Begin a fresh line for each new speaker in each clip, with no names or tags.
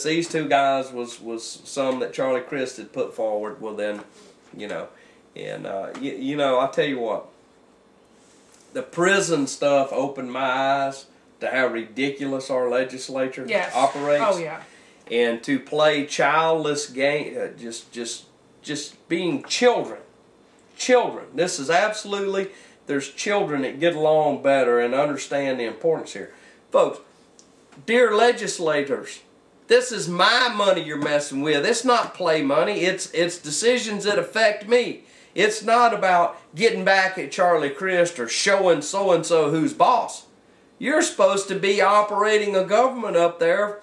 these two guys was some that Charlie Crist had put forward, well then, you know, and you know, I tell you what, the prison stuff opened my eyes to how ridiculous our legislature operates.
Oh yeah.
And to play childless game, just being children. This is absolutely, there's children that get along better and understand the importance here. Folks, dear legislators, this is my money you're messing with. It's not play money. It's decisions that affect me. It's not about getting back at Charlie Crist or showing so-and-so who's boss. You're supposed to be operating a government up there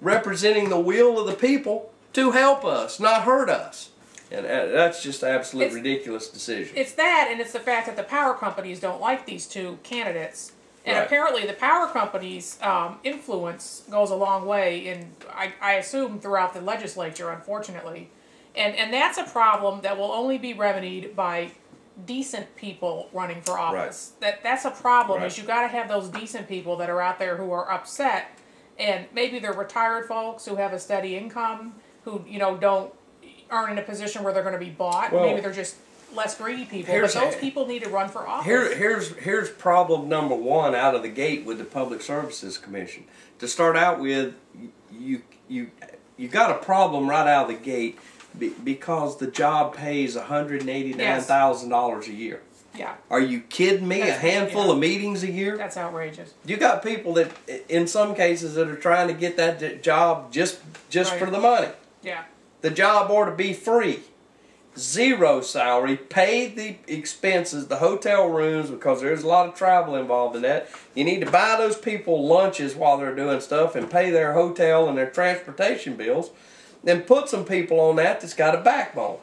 representing the will of the people to help us, not hurt us. And that's just an absolute ridiculous decision.
It's that, and it's the fact that the power companies don't like these two candidates. And
Right.
apparently the power companies' influence goes a long way, and I assume throughout the legislature, unfortunately. And that's a problem that will only be remedied by decent people running for office.
Right.
That's a problem,
Right.
is you got to have those decent people that are out there who are upset, and maybe they're retired folks who have a steady income, who, you know, don't earn in a position where they're going to be bought.
Well,
maybe they're just less greedy people, but those people need to run for office.
Here's problem number one out of the gate with the Public Services Commission. To start out with, you got a problem right out of the gate because the job pays $189,000 a year.
Yeah.
Are you kidding me? A handful of meetings a year?
That's outrageous.
You got people that, in some cases, that are trying to get that job just
Right.
for the money.
Yeah.
The job ought to be free. Zero salary, pay the expenses, the hotel rooms, because there's a lot of travel involved in that. You need to buy those people lunches while they're doing stuff and pay their hotel and their transportation bills. Then put some people on that's got a backbone.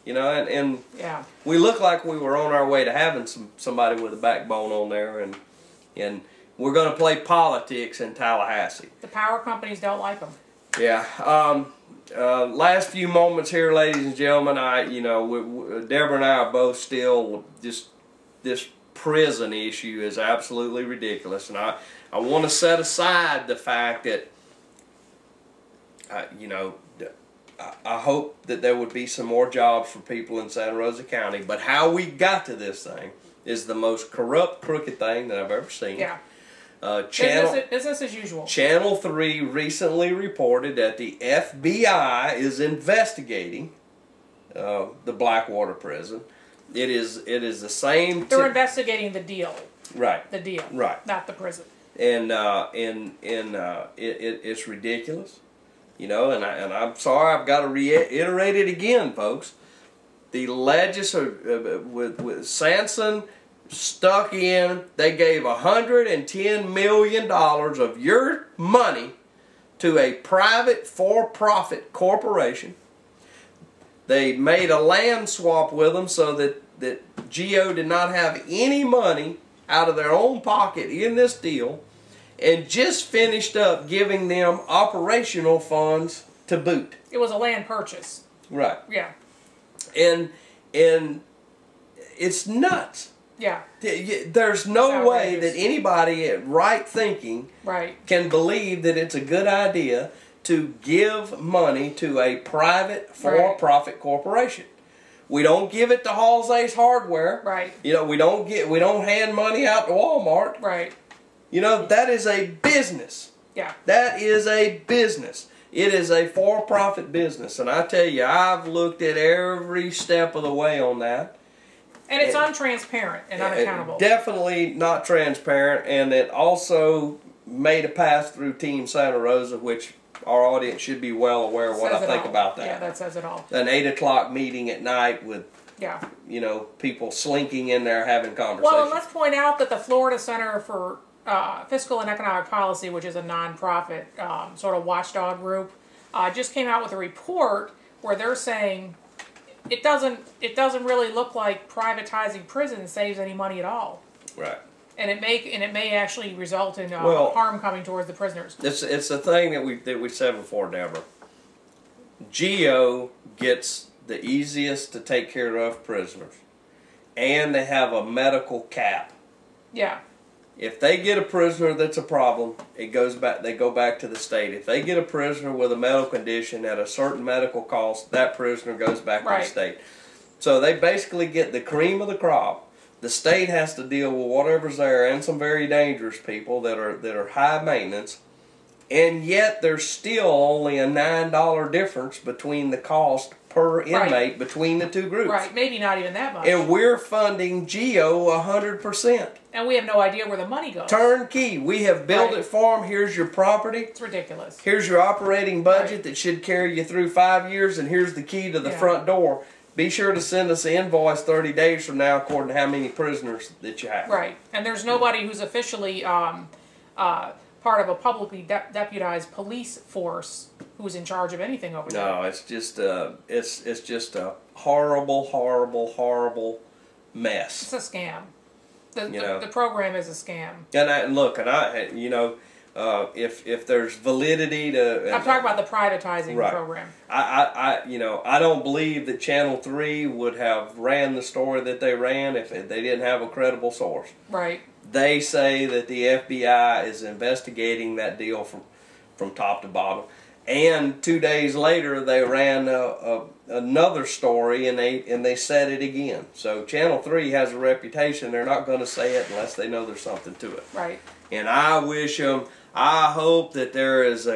You know, and
Yeah.
we look like we were on our way to having somebody with a backbone on there, and we're going to play politics in Tallahassee.
The power companies don't like them.
Yeah. Last few moments here, ladies and gentlemen. Deborah and I are both still just, this prison issue is absolutely ridiculous, and I want to set aside the fact that I hope that there would be some more jobs for people in Santa Rosa County. But how we got to this thing is the most corrupt, crooked thing that I've ever seen.
Yeah. Business as usual.
Channel 3 recently reported that the FBI is investigating the Blackwater prison. It is the same.
They're investigating the deal.
Right.
The deal.
Right.
Not the prison.
And it's ridiculous. You know, and I'm sorry, I've got to reiterate it again, folks. The legislature with Sanson stuck in, they gave $110 million of your money to a private for-profit corporation. They made a land swap with them so that GO did not have any money out of their own pocket in this deal, and just finished up giving them operational funds to boot.
It was a land purchase.
Right.
Yeah.
And it's nuts.
Yeah.
There's no way that anybody at right thinking can believe that it's a good idea to give money to a private for-profit corporation. We don't give it to Hall's Ace Hardware.
Right.
You know, we don't hand money out to Walmart.
Right.
You know, that is a business.
Yeah.
That is a business. It is a for-profit business. And I tell you, I've looked at every step of the way on that.
And it's untransparent and unaccountable.
Definitely not transparent, and it also made a pass through Team Santa Rosa, which our audience should be well aware of what I think about that.
Yeah, that says it all.
An 8 o'clock meeting at night with, you know, people slinking in there having conversations.
Well, and let's point out that the Florida Center for Fiscal and Economic Policy, which is a nonprofit sort of watchdog group, just came out with a report where they're saying it doesn't really look like privatizing prisons saves any money at all.
Right.
And it may actually result in harm coming towards the prisoners.
It's a thing that we said before, Deborah. GO gets the easiest to take care of prisoners, and they have a medical cap.
Yeah.
If they get a prisoner that's a problem, it goes back. They go back to the state. If they get a prisoner with a medical condition at a certain medical cost, that prisoner goes back to the state. So they basically get the cream of the crop. The state has to deal with whatever's there and some very dangerous people that are high maintenance, and yet there's still only a $9 difference between the cost per inmate between the two groups.
Right, maybe not even that much.
And we're funding GEO 100%.
And we have no idea where the money goes.
Turnkey. We have built it for them. Here's your property.
It's ridiculous.
Here's your operating budget that should carry you through 5 years, and here's the key to the front door. Be sure to send us an invoice 30 days from now according to how many prisoners that you have.
Right. And there's nobody who's officially part of a publicly deputized police force who's in charge of anything over there.
No, it's just a horrible, horrible, horrible mess.
It's a scam. The program is a scam.
If there's validity to,
I'm talking about the privatizing program.
I don't believe that Channel 3 would have ran the story that they ran if they didn't have a credible source.
Right.
They say that the FBI is investigating that deal from top to bottom. And 2 days later, they ran another story, and they said it again. So Channel 3 has a reputation. They're not going to say it unless they know there's something to it.
Right.
And I hope that there is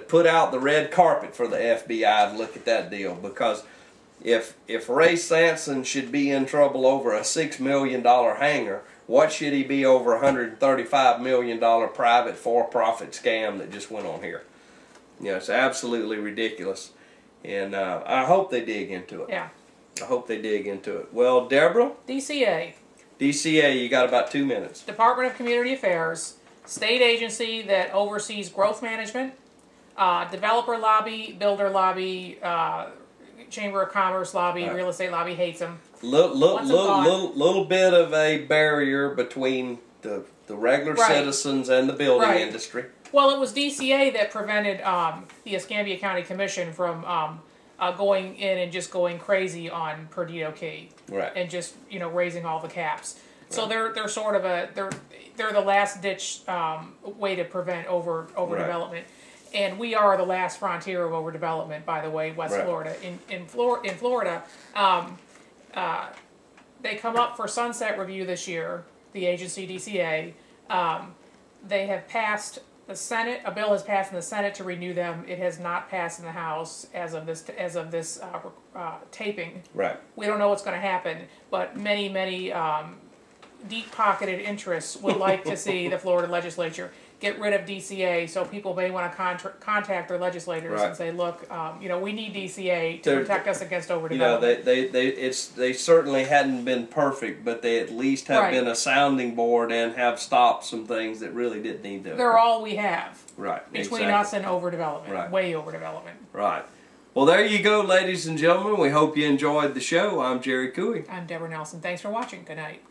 put out the red carpet for the FBI to look at that deal, because if Ray Sampson should be in trouble over a $6 million hanger, what should he be over a $135 million private for-profit scam that just went on here? It's absolutely ridiculous, and I hope they dig into it.
Yeah.
I hope they dig into it. Well, Deborah?
DCA,
you got about 2 minutes.
Department of Community Affairs, state agency that oversees growth management, developer lobby, builder lobby, Chamber of Commerce lobby, real estate lobby hates them.
Little bit of a barrier between the regular citizens and the building industry.
Well, it was DCA that prevented the Escambia County Commission from going in and just going crazy on Perdido Key, and just raising all the caps. So they're sort of they're the last ditch way to prevent overdevelopment, and we are the last frontier of overdevelopment. By the way, West Florida. In Florida, they come up for sunset review this year. The agency DCA, they have passed. The Senate, a bill has passed in the Senate to renew them. It has not passed in the House as of this taping.
Right.
We don't know what's going to happen, but many deep-pocketed interests would like to see the Florida legislature get rid of DCA, so people may want to contact their legislators and say, look, we need DCA to protect us against overdevelopment.
They certainly hadn't been perfect, but they at least have been a sounding board and have stopped some things that really didn't need to.
They're all we have.
Right.
Between us and overdevelopment. Way overdevelopment.
Right. Well, there you go, ladies and gentlemen. We hope you enjoyed the show. I'm Jerry Cooey.
I'm Deborah Nelson. Thanks for watching. Good night.